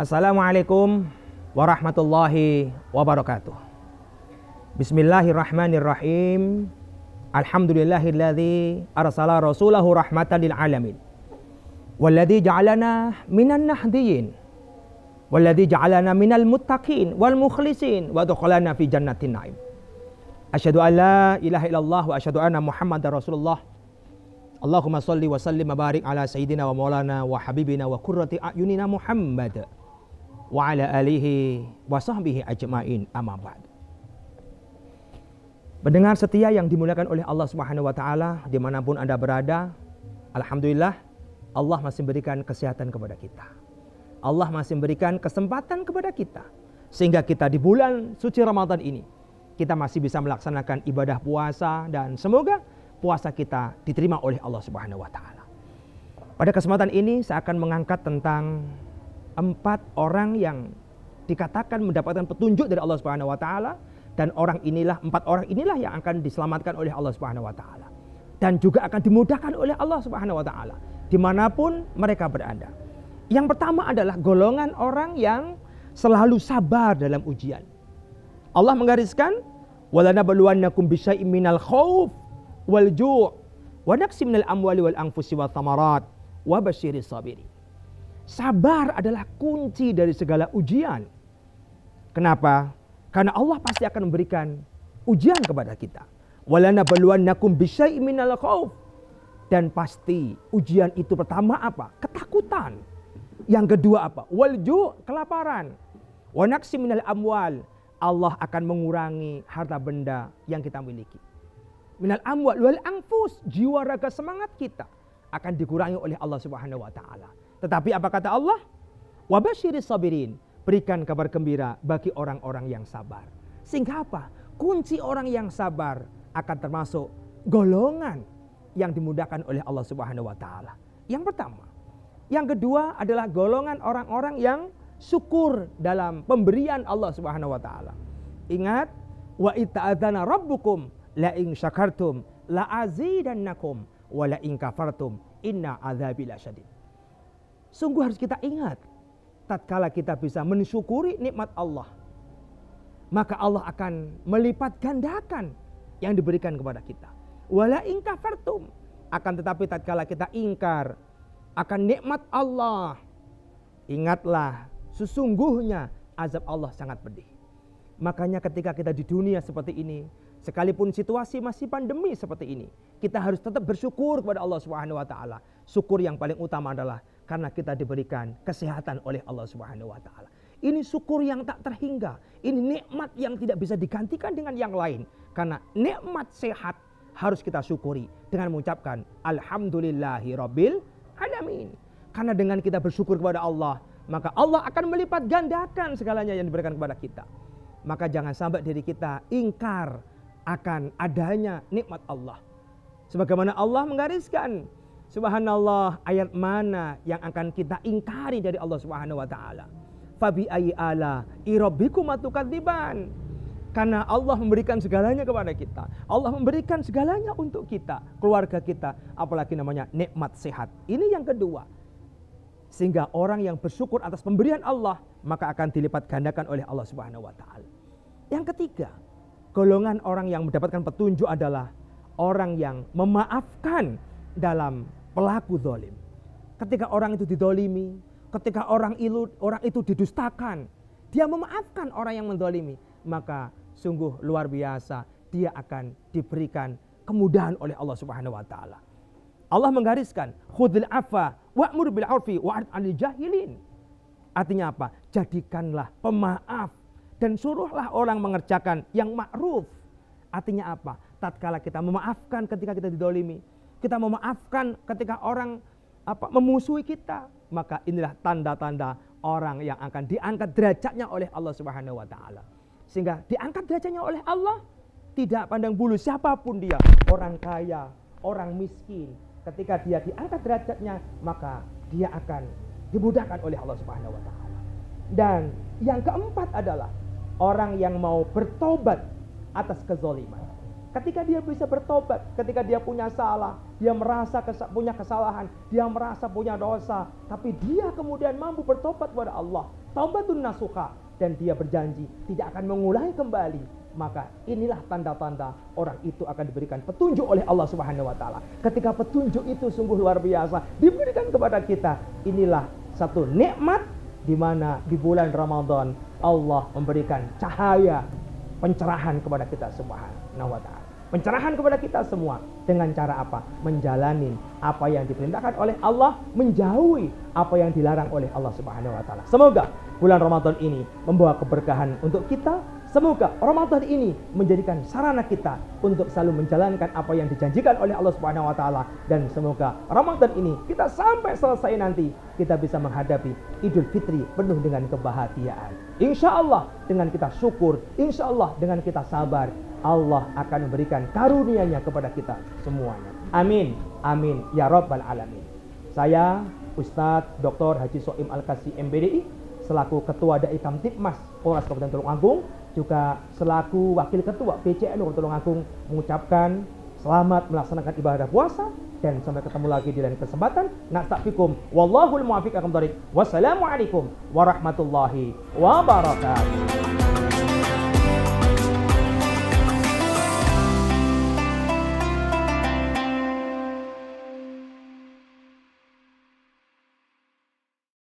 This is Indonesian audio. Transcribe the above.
Assalamualaikum warahmatullahi wabarakatuh. Bismillahirrahmanirrahim. Alhamdulillahilladzi arsala rasulahu rahmatan lil alamin. Walladzi ja'alana minan nahdiyin. Walladzi ja'alana minal muttaqin wal mukhlisin wa adkhalana fi jannatin na'im. Asyhadu an la ilaha illallah wa asyhadu anna Muhammadar Rasulullah. Allahumma shalli wa sallim wa barik ala sayyidina wa maulana wa habibina wa qurrati a'yunina Muhammad wa ala alihi wa sahbihi ajma'in, amma ba'd. Pendengar setia yang dimuliakan oleh Allah Subhanahu wa taala dimanapun Anda berada, alhamdulillah Allah masih memberikan kesehatan kepada kita. Allah masih memberikan kesempatan kepada kita sehingga kita di bulan suci Ramadan ini kita masih bisa melaksanakan ibadah puasa, dan semoga puasa kita diterima oleh Allah Subhanahu wa taala. Pada kesempatan ini saya akan mengangkat tentang 4 orang yang dikatakan mendapatkan petunjuk dari Allah Subhanahu wa taala, dan 4 orang inilah yang akan diselamatkan oleh Allah Subhanahu wa taala dan juga akan dimudahkan oleh Allah Subhanahu wa taala dimanapun mereka berada. Yang pertama adalah golongan orang yang selalu sabar dalam ujian. Allah menggariskan walanabluwannakum bisyai'im minal khauf wal ju' wa naqsim minal amwali wal anfusi wath thamarat wa basyiris sabirin. Sabar adalah kunci dari segala ujian. Kenapa? Karena Allah pasti akan memberikan ujian kepada kita. Walanabluwannakum bisyai'im minal khauf. Dan pasti ujian itu pertama apa? Ketakutan. Yang kedua apa? Walju, kelaparan. Wa naqsim minal amwal. Allah akan mengurangi harta benda yang kita miliki. Minal amwal wal anfus, jiwa raga semangat kita akan dikurangi oleh Allah Subhanahu wa taala. Tetapi apa kata Allah? Wa basyiris sabirin, berikan kabar gembira bagi orang-orang yang sabar. Sehingga apa? Kunci orang yang sabar akan termasuk golongan yang dimudahkan oleh Allah Subhanahu wa taala. Yang pertama. Yang kedua adalah golongan orang-orang yang syukur dalam pemberian Allah Subhanahu wa taala. Ingat, wa ita'adzana rabbukum la in syakartum la azidannakum wa la in kafartum inna adzabi lasyadid. Sungguh harus kita ingat, tatkala kita bisa mensyukuri nikmat Allah, maka Allah akan melipat gandakan yang diberikan kepada kita. Wala in kafartum, akan tetapi tatkala kita ingkar akan nikmat Allah, ingatlah sesungguhnya azab Allah sangat pedih. Makanya ketika kita di dunia seperti ini, sekalipun situasi masih pandemi seperti ini, kita harus tetap bersyukur kepada Allah Subhanahu wa taala. Syukur yang paling utama adalah karena kita diberikan kesehatan oleh Allah Subhanahu wa taala. Ini syukur yang tak terhingga. Ini nikmat yang tidak bisa digantikan dengan yang lain. Karena nikmat sehat harus kita syukuri dengan mengucapkan alhamdulillahi rabbil alamin. Karena dengan kita bersyukur kepada Allah, maka Allah akan melipat gandakan segalanya yang diberikan kepada kita. Maka jangan sampai diri kita ingkar akan adanya nikmat Allah. Sebagaimana Allah menggariskan, subhanallah, ayat mana yang akan kita ingkari dari Allah Subhanahu wa taala? Fabi ayyi ala rabbikum atukadziban. Karena Allah memberikan segalanya kepada kita. Allah memberikan segalanya untuk kita, keluarga kita, apalagi namanya nikmat sehat. Ini yang kedua. Sehingga orang yang bersyukur atas pemberian Allah, maka akan dilipat gandakan oleh Allah Subhanahu wa taala. Yang ketiga, golongan orang yang mendapatkan petunjuk adalah orang yang memaafkan dalam pelaku zalim. Ketika orang itu didolimi, ketika orang itu didustakan, dia memaafkan orang yang mendolimi, maka sungguh luar biasa, dia akan diberikan kemudahan oleh Allah Subhanahu wa taala. Allah menggariskan khudhil afa wa'mur bil 'urfi wa'rid 'anil jahilin. Artinya apa? Jadikanlah pemaaf dan suruhlah orang mengerjakan yang ma'ruf. Artinya apa? Tatkala kita memaafkan ketika kita didolimi, kita memaafkan ketika orang memusuhi kita, maka inilah tanda-tanda orang yang akan diangkat derajatnya oleh Allah Subhanahu wa taala. Sehingga diangkat derajatnya oleh Allah, tidak pandang bulu siapapun dia, orang kaya, orang miskin. Ketika dia diangkat derajatnya, maka dia akan dimudahkan oleh Allah Subhanahu wa taala. Dan yang keempat adalah orang yang mau bertobat atas kezaliman. Ketika dia bisa bertobat, ketika dia punya salah, dia merasa punya kesalahan, dia merasa punya dosa, tapi dia kemudian mampu bertobat kepada Allah, taubatun nasuha, dan dia berjanji tidak akan mengulangi kembali, maka inilah tanda-tanda orang itu akan diberikan petunjuk oleh Allah Subhanahu wa taala. Ketika petunjuk itu sungguh luar biasa diberikan kepada kita, inilah satu nikmat di mana di bulan Ramadan Allah memberikan cahaya pencerahan kepada kita Subhanahu wa taala. Pencerahan kepada kita semua dengan cara apa? Menjalani apa yang diperintahkan oleh Allah, menjauhi apa yang dilarang oleh Allah Subhanahu wa taala. Semoga bulan Ramadan ini membawa keberkahan untuk kita. Semoga Ramadan ini menjadikan sarana kita untuk selalu menjalankan apa yang dijanjikan oleh Allah Subhanahu wa taala, dan semoga Ramadan ini kita sampai selesai nanti kita bisa menghadapi Idul Fitri penuh dengan kebahagiaan. Insya Allah dengan kita syukur, insya Allah dengan kita sabar, Allah akan memberikan karunia-Nya kepada kita semuanya. Amin, amin ya rabbal alamin. Saya Ustadz Dr. Haji Soim Al-Kasi MBDI selaku Ketua Dai Kamtibmas Polres Kabupaten Tulungagung, juga selaku Wakil Ketua PCNU Kabupaten Tulungagung, mengucapkan selamat melaksanakan ibadah puasa, dan sampai ketemu lagi di lain kesempatan. Nasta'fikum wallahul muwaffiq. Wassalamualaikum warahmatullahi wabarakatuh.